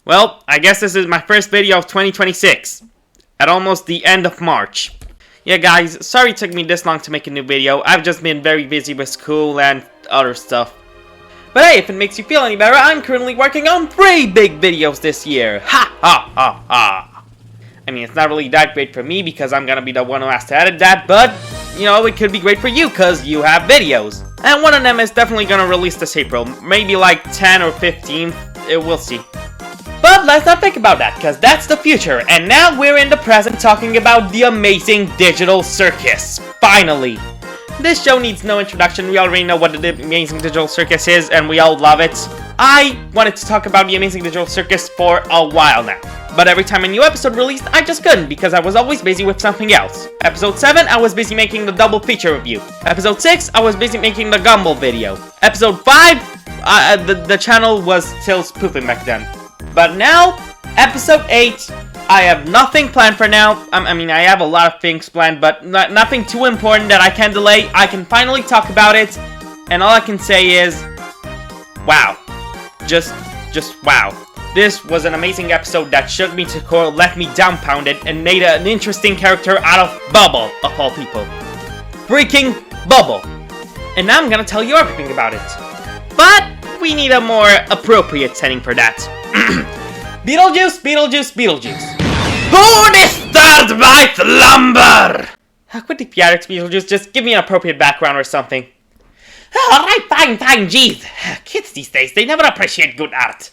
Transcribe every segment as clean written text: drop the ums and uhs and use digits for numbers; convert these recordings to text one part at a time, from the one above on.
Well, I guess this is my first video of 2026, at almost the end of March. Yeah guys, sorry it took me this long to make a new video. I've just been very busy with school and other stuff. But hey, if it makes you feel any better, I'm currently working on 3 big videos this year. Ha ha ha ha. I mean, it's not really that great for me because I'm gonna be the one who has to edit that, but, you know, it could be great for you because you have videos. And one of them is definitely gonna release this April, maybe like 10 or 15, we'll see. But let's not think about that, because that's the future, and now we're in the present talking about the amazing digital circus, finally! This show needs no introduction, we already know what the amazing digital circus is, and we all love it. I wanted to talk about the amazing digital circus for a while now, but every time a new episode released, I just couldn't, because I was always busy with something else. Episode 7, I was busy making the double feature review. Episode 6, I was busy making the Gumball video. Episode 5, the channel was still pooping back then. But now, episode 8, I have nothing planned for now. I mean, I have a lot of things planned, but nothing too important that I can delay. I can finally talk about it, and all I can say is, wow. Just wow. This was an amazing episode that shook me to core, left me dumbfounded, and made an interesting character out of Bubble, of all people. Freaking Bubble. And now I'm gonna tell you everything about it. But we need a more appropriate setting for that. Beetlejuice, Beetlejuice, Beetlejuice. Who disturbs my slumber? Quit the theatrics, Beetlejuice. Just give me an appropriate background or something. Alright, fine, jeez. Kids these days, they never appreciate good art.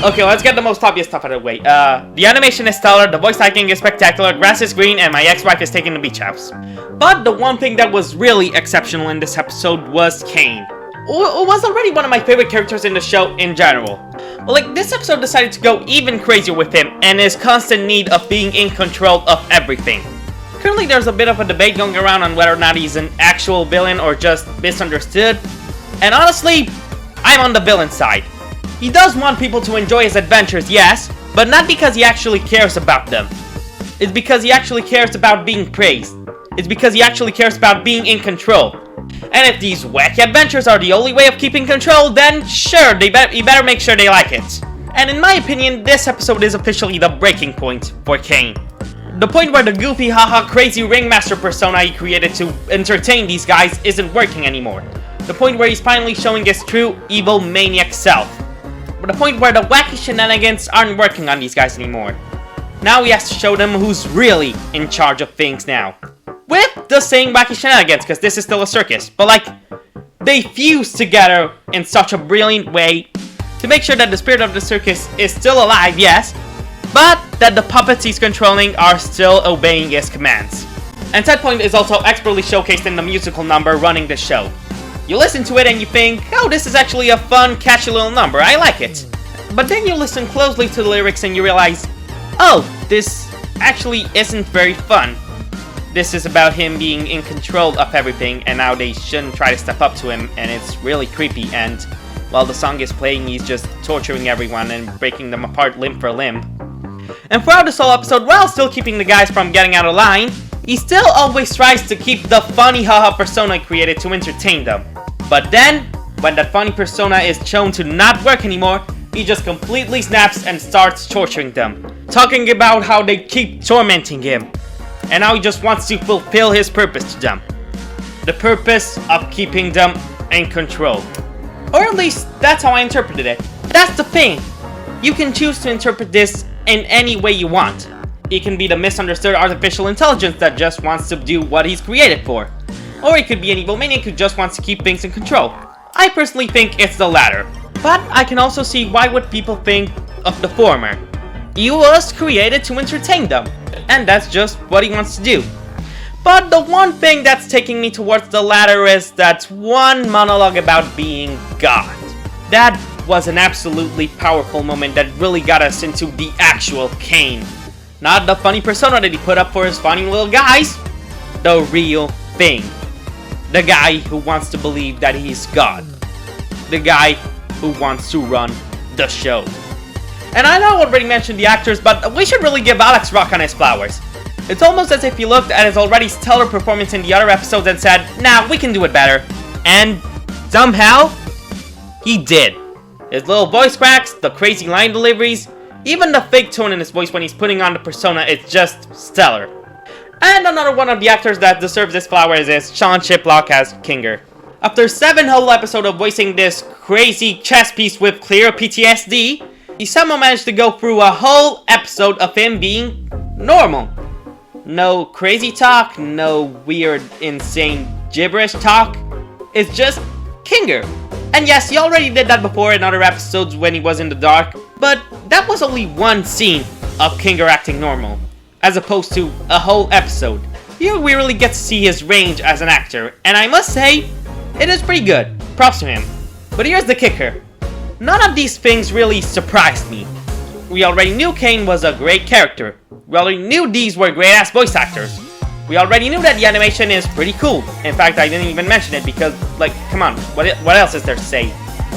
Okay, let's get the most obvious stuff out of the way. The animation is stellar, the voice acting is spectacular, grass is green, and my ex-wife is taking the beach house. But the one thing that was really exceptional in this episode was Kane, who was already one of my favorite characters in the show in general. Well, like, this episode decided to go even crazier with him, and his constant need of being in control of everything. Currently, there's a bit of a debate going around on whether or not he's an actual villain or just misunderstood. And honestly, I'm on the villain side. He does want people to enjoy his adventures, yes, but not because he actually cares about them. It's because he actually cares about being praised. It's because he actually cares about being in control. And if these wacky adventures are the only way of keeping control, then sure, you better make sure they like it. And in my opinion, this episode is officially the breaking point for Kane. The point where the goofy haha crazy ringmaster persona he created to entertain these guys isn't working anymore. The point where he's finally showing his true evil maniac self. But the point where the wacky shenanigans aren't working on these guys anymore. Now he has to show them who's really in charge of things now. With the same wacky shenanigans, because this is still a circus, but like, they fuse together in such a brilliant way to make sure that the spirit of the circus is still alive, yes, but that the puppets he's controlling are still obeying his commands. And that point is also expertly showcased in the musical number running the show. You listen to it and you think, oh, this is actually a fun, catchy little number, I like it. But then you listen closely to the lyrics and you realize, oh, this actually isn't very fun. This is about him being in control of everything, and now they shouldn't try to step up to him, and it's really creepy, and while the song is playing, he's just torturing everyone and breaking them apart limb for limb. And throughout this whole episode, while still keeping the guys from getting out of line, he still always tries to keep the funny haha persona he created to entertain them. But then, when that funny persona is shown to not work anymore, he just completely snaps and starts torturing them, talking about how they keep tormenting him. And now he just wants to fulfill his purpose to them. The purpose of keeping them in control. Or at least, that's how I interpreted it. That's the thing. You can choose to interpret this in any way you want. It can be the misunderstood artificial intelligence that just wants to do what he's created for. Or it could be an evil maniac who just wants to keep things in control. I personally think it's the latter. But I can also see why would people think of the former. He was created to entertain them. And that's just what he wants to do. But the one thing that's taking me towards the latter is that one monologue about being God. That was an absolutely powerful moment that really got us into the actual Kane. Not the funny persona that he put up for his funny little guys. The real thing. The guy who wants to believe that he's God. The guy who wants to run the show. And I know I already mentioned the actors, but we should really give Alex rock on his flowers. It's almost as if he looked at his already stellar performance in the other episodes and said, nah, we can do it better. And somehow, he did. His little voice cracks, the crazy line deliveries, even the fake tone in his voice when he's putting on the persona is just stellar. And another one of the actors that deserves this flowers is Sean Chiplock as Kinger. After 7 whole episodes of voicing this crazy chess piece with clear PTSD, he somehow managed to go through a whole episode of him being normal. No crazy talk, no weird, insane gibberish talk. It's just Kinger. And yes, he already did that before in other episodes when he was in the dark, but that was only one scene of Kinger acting normal, as opposed to a whole episode. Here we really get to see his range as an actor, and I must say, it is pretty good. Props to him. But here's the kicker. None of these things really surprised me. We already knew Kane was a great character. We already knew these were great-ass voice actors. We already knew that the animation is pretty cool. In fact, I didn't even mention it because, like, come on, what else is there to say?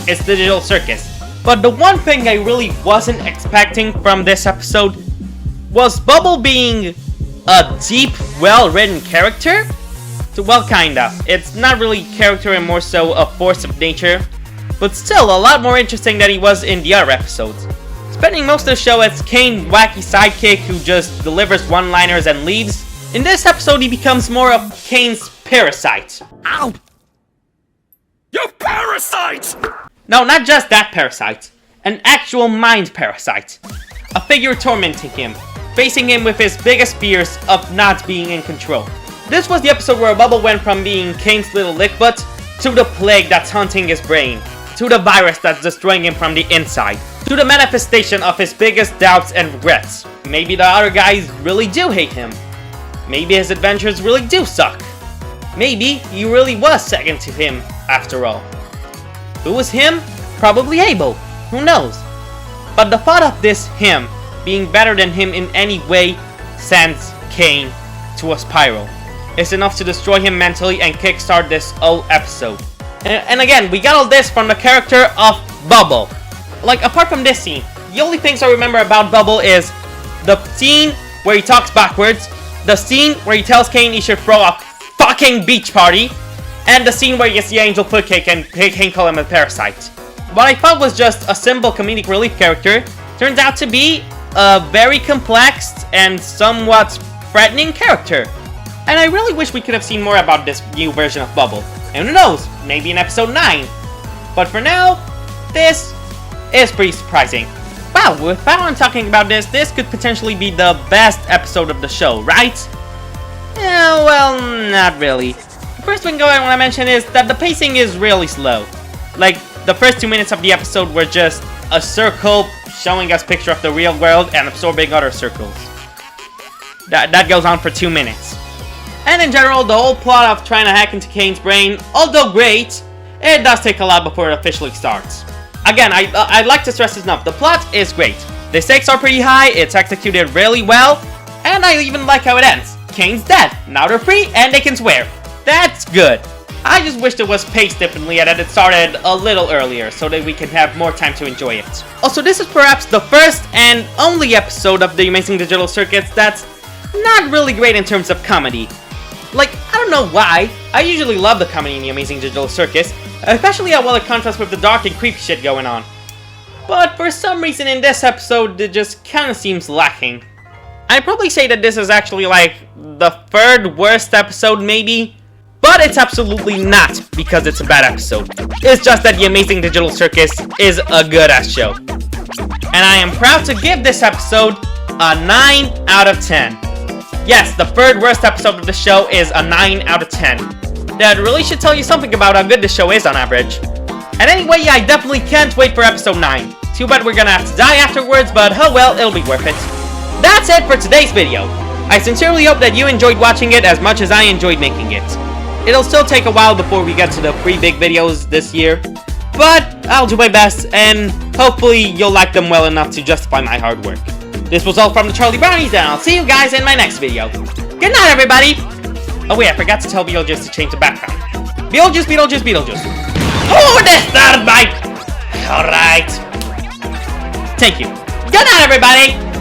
It's Digital Circus. But the one thing I really wasn't expecting from this episode was Bubble being a deep, well-written character. So, well, kinda. It's not really character and more so a force of nature, but still a lot more interesting than he was in the other episodes. Spending most of the show as Kane's wacky sidekick who just delivers one-liners and leaves, in this episode he becomes more of Kane's parasite. Ow! You parasite! No, not just that parasite. An actual mind parasite. A figure tormenting him, facing him with his biggest fears of not being in control. This was the episode where Bubble went from being Kane's little lick butt to the plague that's haunting his brain, to the virus that's destroying him from the inside, to the manifestation of his biggest doubts and regrets. Maybe the other guys really do hate him. Maybe his adventures really do suck. Maybe he really was second to him after all. Who was him? Probably Abel. Who knows? But the thought of this him being better than him in any way sends Kane to a spiral. Is enough to destroy him mentally and kickstart this whole episode. And again, we got all this from the character of Bubble. Like, apart from this scene, the only things I remember about Bubble is the scene where he talks backwards, the scene where he tells Kane he should throw a fucking beach party, and the scene where he gets the angel foot cake and Kane call him a parasite. What I thought was just a simple comedic relief character turns out to be a very complex and somewhat threatening character. And I really wish we could have seen more about this new version of Bubble. And who knows, maybe in episode 9. But for now, this is pretty surprising. Wow, without I'm talking about this could potentially be the best episode of the show, right? Yeah, well, not really. The first thing I want to mention is that the pacing is really slow. Like, the first 2 minutes of the episode were just a circle showing us a picture of the real world and absorbing other circles. That goes on for 2 minutes. And in general, the whole plot of trying to hack into Kane's brain, although great, it does take a lot before it officially starts. Again, I'd like to stress this enough, the plot is great. The stakes are pretty high, it's executed really well, and I even like how it ends. Kane's dead, now they're free, and they can swear. That's good. I just wish it was paced differently and that it started a little earlier, so that we can have more time to enjoy it. Also, this is perhaps the first and only episode of the Amazing Digital Circuits that's not really great in terms of comedy. Like, I don't know why, I usually love the comedy in the Amazing Digital Circus, especially how well it contrasts with the dark and creepy shit going on. But for some reason in this episode, it just kinda seems lacking. I'd probably say that this is actually like the third worst episode maybe, but it's absolutely not because it's a bad episode. It's just that the Amazing Digital Circus is a good-ass show. And I am proud to give this episode a 9 out of 10. Yes, the third worst episode of the show is a 9 out of 10. That really should tell you something about how good the show is on average. And anyway, I definitely can't wait for episode 9. Too bad we're gonna have to die afterwards, but oh well, it'll be worth it. That's it for today's video. I sincerely hope that you enjoyed watching it as much as I enjoyed making it. It'll still take a while before we get to the 3 big videos this year, but I'll do my best, and hopefully you'll like them well enough to justify my hard work. This was all from the Charlie Brownies, and I'll see you guys in my next video. Good night, everybody! Oh wait, I forgot to tell Beetlejuice to change the background. Beetlejuice, Beetlejuice, Beetlejuice. Oh, this third bite! Alright. Thank you. Good night, everybody!